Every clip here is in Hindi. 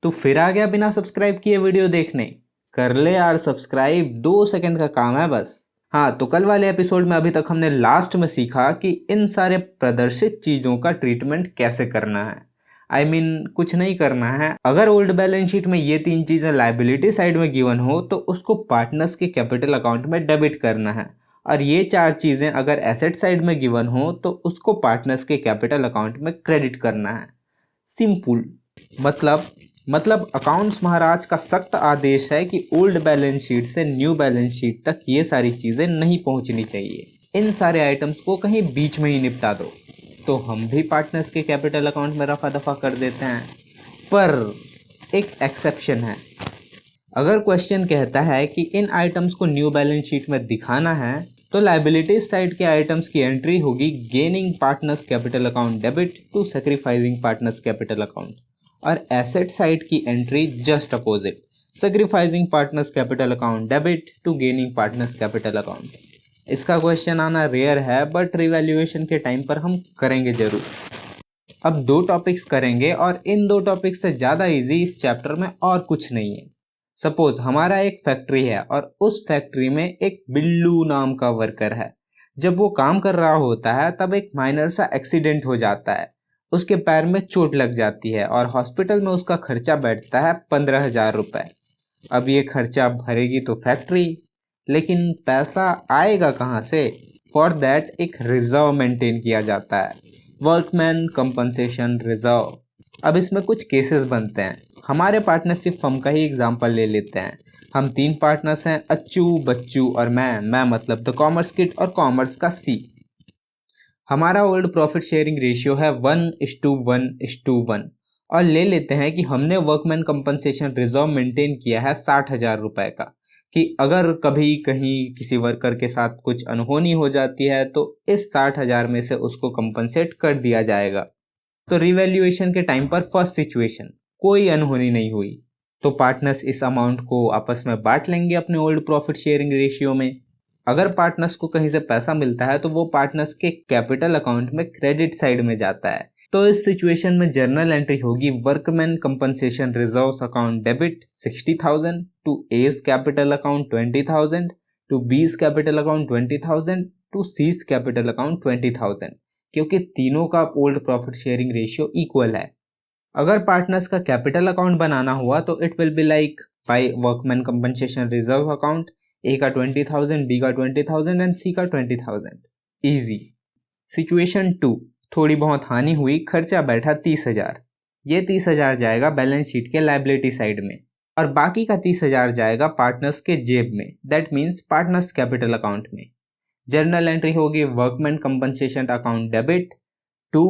तो फिर आ गया बिना सब्सक्राइब किए वीडियो देखने। कर ले यार सब्सक्राइब, 2 सेकंड का काम है बस। हाँ, तो कल वाले एपिसोड में अभी तक हमने लास्ट में सीखा कि इन सारे प्रदर्शित चीज़ों का ट्रीटमेंट कैसे करना है। कुछ नहीं करना है। अगर ओल्ड बैलेंस शीट में ये 3 चीज़ें लाइबिलिटी साइड में गिवन हो तो उसको पार्टनर्स के कैपिटल अकाउंट में डेबिट करना है, और ये 4 चीज़ें अगर एसेट साइड में गिवन हो तो उसको पार्टनर्स के कैपिटल अकाउंट में क्रेडिट करना है। सिंपल। मतलब अकाउंट्स महाराज का सख्त आदेश है कि ओल्ड बैलेंस शीट से न्यू बैलेंस शीट तक ये सारी चीज़ें नहीं पहुंचनी चाहिए। इन सारे आइटम्स को कहीं बीच में ही निपटा दो। तो हम भी पार्टनर्स के कैपिटल अकाउंट में रफा दफा कर देते हैं। पर एक एक्सेप्शन है। अगर क्वेश्चन कहता है कि इन आइटम्स को न्यू बैलेंस शीट में दिखाना है तो लाइबिलिटीज साइड के आइटम्स की एंट्री होगी gaining partners capital account debit to sacrificing partners capital account, और एसेट साइड की entry just opposite, sacrificing partners capital account debit to gaining partners capital account. इसका क्वेश्चन आना रेयर है, बट रिवैल्यूएशन के टाइम पर हम करेंगे जरूर। अब 2 टॉपिक्स करेंगे, और इन 2 टॉपिक्स से ज़्यादा इजी इस चैप्टर में और कुछ नहीं है। सपोज हमारा एक फैक्ट्री है और उस फैक्ट्री में एक बिल्लू नाम का वर्कर है। जब वो काम कर रहा होता है तब एक माइनर सा एक्सीडेंट हो जाता है, उसके पैर में चोट लग जाती है और हॉस्पिटल में उसका खर्चा बैठता है 15,000 रुपये। अब ये खर्चा भरेगी तो फैक्ट्री, लेकिन पैसा आएगा कहाँ से? फॉर दैट एक रिजर्व मेंटेन किया जाता है, वर्कमैन कंपनसेशन रिजर्व। अब इसमें कुछ केसेस बनते हैं। हमारे पार्टनरशिप फर्म का ही एग्जांपल ले लेते हैं। हम 3 पार्टनर्स हैं, अच्छू, बच्चू और मैं मतलब द कॉमर्स किट और कॉमर्स का सी। हमारा ओल्ड प्रॉफिट शेयरिंग रेशियो है 1:1:1, और ले लेते हैं कि हमने वर्कमैन कंपनसेशन रिजर्व मेंटेन किया है 60,000 रुपये का, कि अगर कभी कहीं किसी वर्कर के साथ कुछ अनहोनी हो जाती है तो इस 60,000 में से उसको कंपनसेट कर दिया जाएगा। तो रिवैल्यूएशन के टाइम पर फर्स्ट सिचुएशन, कोई अनहोनी नहीं हुई, तो पार्टनर्स इस अमाउंट को आपस में बांट लेंगे अपने ओल्ड प्रॉफिट शेयरिंग रेशियो में। अगर पार्टनर्स को कहीं से पैसा मिलता है तो वो पार्टनर्स के कैपिटल अकाउंट में क्रेडिट साइड में जाता है। तो इस सिचुएशन में जर्नल एंट्री होगी workman compensation reserves account debit 60,000 to A's capital account 20,000 to B's capital account 20,000 to C's capital account 20,000, क्योंकि तीनों का old profit sharing ratio equal है। अगर पार्टनर्स का कैपिटल अकाउंट बनाना हुआ तो it will be like by workman compensation reserve account, A का 20,000, बी का 20,000 एंड सी का 20,000। इजी। सिचुएशन 2, थोड़ी बहुत हानि हुई, खर्चा बैठा 30,000। ये 30,000 जाएगा बैलेंस शीट के लाइबिलिटी साइड में, और बाकी का 30,000 जाएगा पार्टनर्स के जेब में, that means partners capital account में। जर्नल एंट्री होगी workman compensation account debit to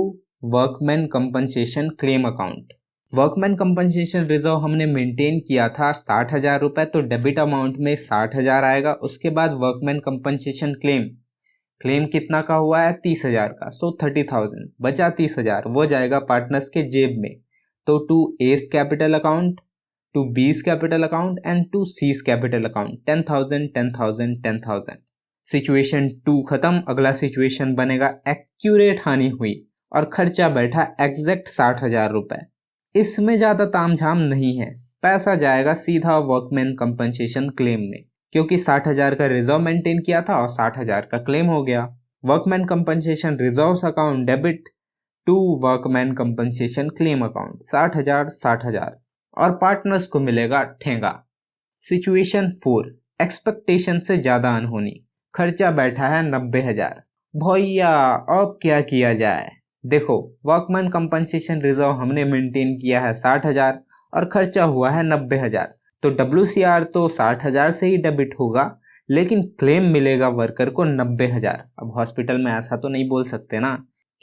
workman compensation claim account. Workman compensation reserve हमने मेंटेन किया था 60,000 रुपये, तो डेबिट अमाउंट में 60,000 आएगा। उसके बाद वर्कमैन कंपनसेशन क्लेम कितना का हुआ है? 30,000 का, सो 30,000 बचा 30,000, वो जाएगा पार्टनर्स के जेब में। तो to A's capital account, to B's capital account and to C's capital account 10,000 10,000 10,000। Situation 2 खत्म। अगला सिचुएशन बनेगा एक्यूरेट हानि हुई और खर्चा बैठा एग्जैक्ट 60,000 रुपये। इसमें ज़्यादा तामझाम नहीं है, पैसा जाएगा सीधा वर्कमैन कंपनसेशन क्लेम में, क्योंकि 60,000 का रिजर्व मेंटेन किया था और 60,000 का क्लेम हो गया। Workman compensation reserves account debit to workman compensation claim account 60,000 60,000, और पार्टनर्स को मिलेगा ठेंगा। सिचुएशन 4, एक्सपेक्टेशन से ज़्यादा अनहोनी, खर्चा बैठा है 90,000। भैया अब क्या किया जाए? देखो, वर्कमैन कंपनसेशन रिजर्व हमने मेंटेन किया है 60,000 और खर्चा हुआ है 90,000, तो WCR तो 60,000 से ही डेबिट होगा, लेकिन क्लेम मिलेगा वर्कर को 90,000। अब हॉस्पिटल में ऐसा तो नहीं बोल सकते ना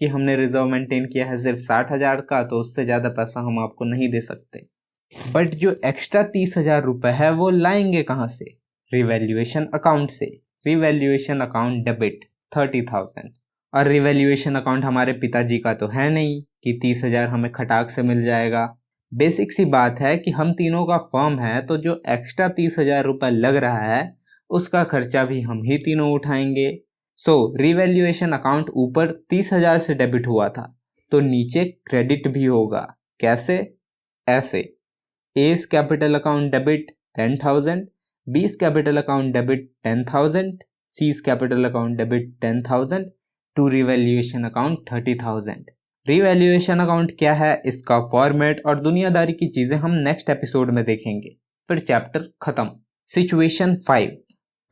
कि हमने रिजर्व मेंटेन किया है सिर्फ 60,000 का, तो उससे ज़्यादा पैसा हम आपको नहीं दे सकते। बट जो एक्स्ट्रा 30,000 रुपये है वो लाएंगे कहाँ से? रिवैल्यूएशन अकाउंट से। रिवैल्यूएशन अकाउंट डेबिट 30,000, और रिवैल्यूएशन अकाउंट हमारे पिताजी का तो है नहीं कि 30,000 हमें खटाक से मिल जाएगा। बेसिक सी बात है कि हम तीनों का फर्म है, तो जो एक्स्ट्रा 30,000 रुपये लग रहा है उसका खर्चा भी हम ही तीनों उठाएंगे। सो रिवैल्यूएशन अकाउंट ऊपर 30,000 से डेबिट हुआ था, तो नीचे क्रेडिट भी होगा। कैसे? ऐसे A's capital account debit 10,000, B's capital account debit 10,000, C's capital account debit 10,000 to revaluation account 30,000। Revaluation account क्या है, इसका फॉर्मेट और दुनियादारी की चीजें हम नेक्स्ट एपिसोड में देखेंगे। फिर चैप्टर खत्म। सिचुएशन 5,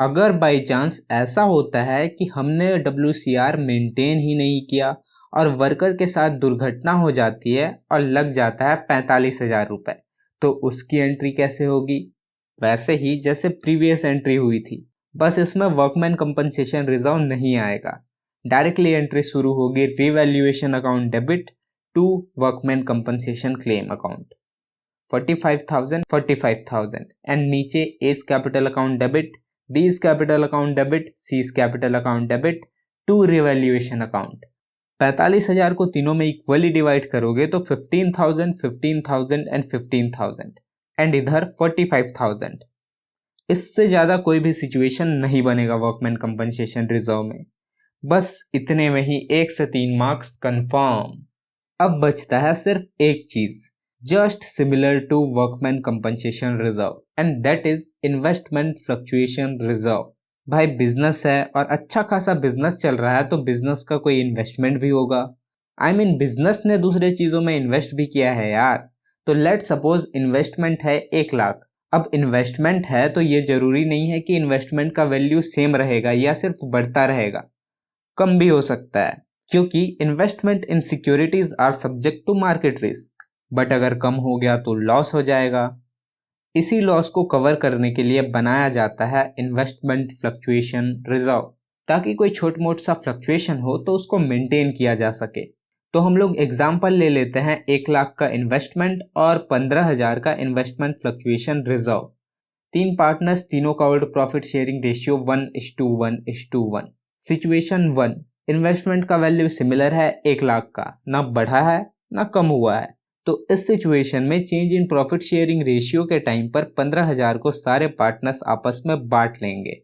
अगर बाई चांस ऐसा होता है कि हमने WCR मेंटेन ही नहीं किया और वर्कर के साथ दुर्घटना हो जाती है और लग जाता है 45,000 रुपये, तो उसकी एंट्री कैसे होगी? वैसे ही जैसे प्रीवियस एंट्री हुई थी, बस इसमें वर्कमैन कंपनसेशन रिजर्व नहीं आएगा। डायरेक्टली एंट्री शुरू होगी revaluation account debit to workman compensation claim account 45,000 and नीचे A's capital account debit, B's capital account debit, C's capital account debit to revaluation account. 45,000 को तीनों में इक्वली डिवाइड करोगे तो 15,000, 15,000 एंड 15,000 एंड इधर 45,000। इससे ज़्यादा कोई भी सिचुएशन नहीं बनेगा वर्कमैन कंपनसेशन रिजर्व में। बस इतने में ही 1 से 3 मार्क्स कंफर्म। अब बचता है सिर्फ एक चीज, just similar to workman compensation reserve, and that is investment fluctuation reserve. भाई बिजनेस है और अच्छा खासा बिजनेस चल रहा है तो बिजनेस का कोई इन्वेस्टमेंट भी होगा। आई मीन बिजनेस ने दूसरे चीजों में इन्वेस्ट भी किया है यार। तो लेट सपोज इन्वेस्टमेंट है 1 लाख। अब इन्वेस्टमेंट है तो ये जरूरी नहीं है कि इन्वेस्टमेंट का वैल्यू सेम रहेगा या सिर्फ बढ़ता रहेगा, कम भी हो सकता है, क्योंकि investment in securities are subject to market risk. But अगर कम हो गया तो लॉस हो जाएगा। इसी लॉस को कवर करने के लिए बनाया जाता है इन्वेस्टमेंट फ्लक्चुएशन रिजर्व, ताकि कोई छोट मोट सा फ्लक्चुएशन हो तो उसको मेंटेन किया जा सके। तो हम लोग एग्जाम्पल ले लेते हैं 1 लाख का इन्वेस्टमेंट और 15,000 का इन्वेस्टमेंट फ्लक्चुएशन रिजर्व। 3 पार्टनर्स, तीनों का old profit sharing ratio 1:1:1। Situation 1, investment का वैल्यू सिमिलर है 1 लाख का, ना बढ़ा है ना कम हुआ है। तो इस सिचुएशन में change in profit sharing ratio के टाइम पर 15,000 को सारे पार्टनर्स आपस में बांट लेंगे।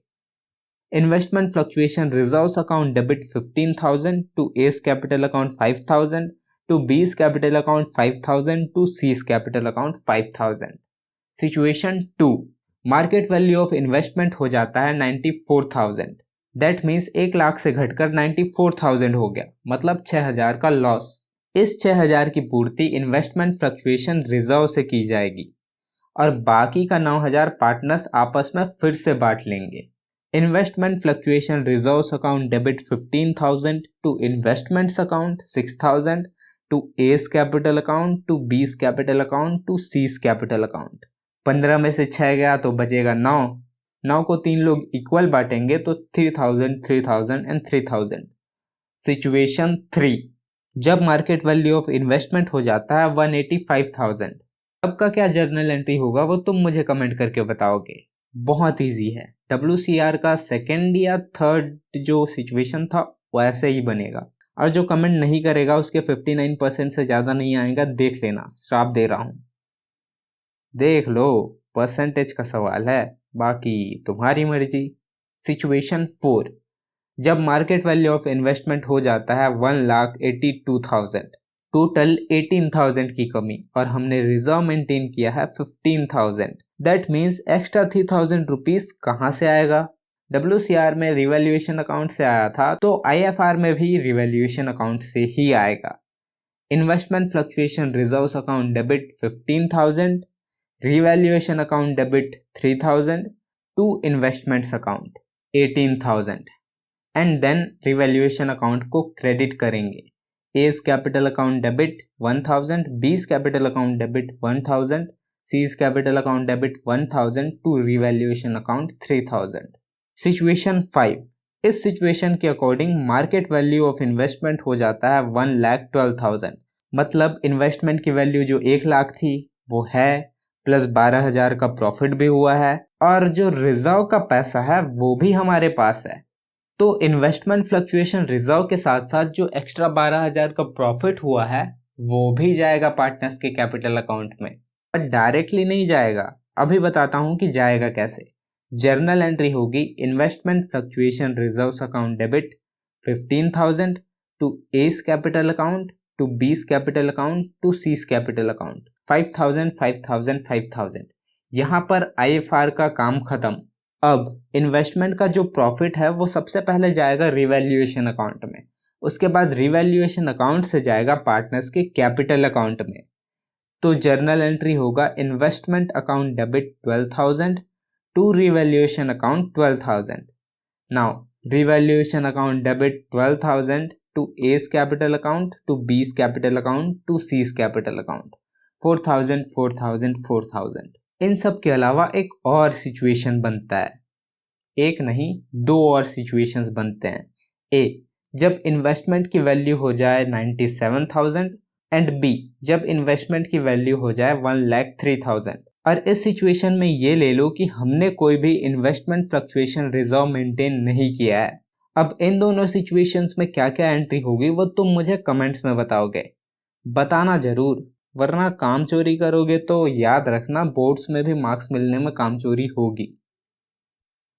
Investment fluctuation reserves account debit 15,000 to A's capital account 5,000 to B's capital account 5,000 to C's capital account 5,000। Situation 2, market value of investment हो जाता है 94,000। दैट मीन्स 1 लाख से घटकर 94,000 हो गया, मतलब 6,000 का लॉस। इस 6,000 की पूर्ति इन्वेस्टमेंट फ्लक्चुएशन रिजर्व से की जाएगी और बाकी का 9,000 पार्टनर्स आपस में फिर से बांट लेंगे। Investment fluctuation reserves account debit 15,000 to investments account 6,000 to A's capital account to B's capital account to C's capital account. 15 में से 6 गया तो बचेगा 9। 9 को 3 लोग इक्वल बांटेंगे तो 3,000, 3,000 एंड 3,000। सिचुएशन 3, जब मार्केट वैल्यू ऑफ इन्वेस्टमेंट हो जाता है 185,000, तब का क्या जर्नल एंट्री होगा वो तुम मुझे कमेंट करके बताओगे। बहुत इजी है, WCR का सेकंड या थर्ड जो सिचुएशन था वैसे ही बनेगा, और जो कमेंट नहीं करेगा उसके 59% से ज़्यादा नहीं आएगा, देख लेना, श्राप दे रहा हूँ। देख लो, परसेंटेज का सवाल है, बाकी तुम्हारी मर्जी। सिचुएशन 4, जब मार्केट वैल्यू ऑफ इन्वेस्टमेंट हो जाता है 1,82,000, टोटल 18,000 की कमी, और हमने रिजर्व मेंटेन किया है 15,000। दैट मीन्स एक्स्ट्रा 3,000 रुपीज कहाँ से आएगा? WCR में रिवैल्यूएशन अकाउंट से आया था तो IFR में भी रिवैल्यूएशन अकाउंट से ही आएगा। Investment fluctuation reserves account debit 15,000, revaluation account debit 3,000 to investments account 18,000 and then revaluation account को क्रेडिट करेंगे। A's capital account debit 1,000, B's capital account debit 1,000, C's capital account debit 1,000 to revaluation account 3,000। Situation 5, इस सिचुएशन के according market value of investment हो जाता है 1,12,000, मतलब इन्वेस्टमेंट की वैल्यू जो 1 लाख थी वो है, प्लस 12,000 का प्रॉफिट भी हुआ है, और जो रिजर्व का पैसा है वो भी हमारे पास है। तो इन्वेस्टमेंट फ्लक्चुएशन रिजर्व के साथ साथ जो एक्स्ट्रा 12,000 का प्रॉफिट हुआ है वो भी जाएगा पार्टनर्स के कैपिटल अकाउंट में, पर डायरेक्टली नहीं जाएगा। अभी बताता हूँ कि जाएगा कैसे। जर्नल एंट्री होगी investment fluctuation reserves account debit 15,000 to A's capital account to B's capital account to C's capital account, 5000 5000 5000। यहाँ पर IFR का काम खत्म। अब इन्वेस्टमेंट का जो प्रॉफिट है वो सबसे पहले जाएगा रिवैल्यूएशन अकाउंट में, उसके बाद रिवैल्यूएशन अकाउंट से जाएगा पार्टनर्स के कैपिटल अकाउंट में। तो जर्नल एंट्री होगा investment account debit 12,000 to revaluation account 12,000। Now revaluation account debit 12,000 to A's capital account to B's capital account to C's capital account, 4,000 4,000 4,000। इन सब के अलावा एक और सिचुएशन बनता है, एक नहीं दो और सिचुएशंस बनते हैं। ए, जब इन्वेस्टमेंट की वैल्यू हो जाए 97,000 एंड बी, जब इन्वेस्टमेंट की वैल्यू हो जाए 1,03,000। और इस सिचुएशन में ये ले लो कि हमने कोई भी इन्वेस्टमेंट फ्लक्चुएशन रिजर्व मेंटेन नहीं किया है। अब इन दोनों सिचुएशंस में क्या क्या एंट्री होगी वो तुम मुझे कमेंट्स में बताओगे, बताना जरूर, वरना काम चोरी करोगे तो याद रखना बोर्ड्स में भी मार्क्स मिलने में काम चोरी होगी।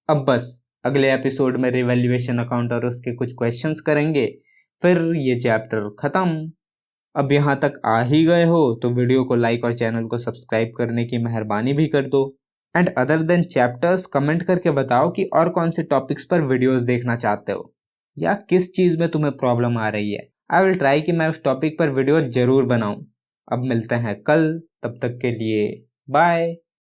अब बस अगले एपिसोड में रिवैल्यूएशन अकाउंट और उसके कुछ क्वेश्चंस करेंगे, फिर ये चैप्टर खत्म। अब यहाँ तक आ ही गए हो तो वीडियो को लाइक और चैनल को सब्सक्राइब करने की मेहरबानी भी कर दो। And other than chapters comment करके बताओ कि और कौन से टॉपिक्स पर वीडियोस देखना चाहते हो या किस चीज़ में तुम्हें प्रॉब्लम आ रही है। आई विल ट्राई कि मैं उस टॉपिक पर वीडियो जरूर बनाऊं। अब मिलते हैं कल, तब तक के लिए बाय।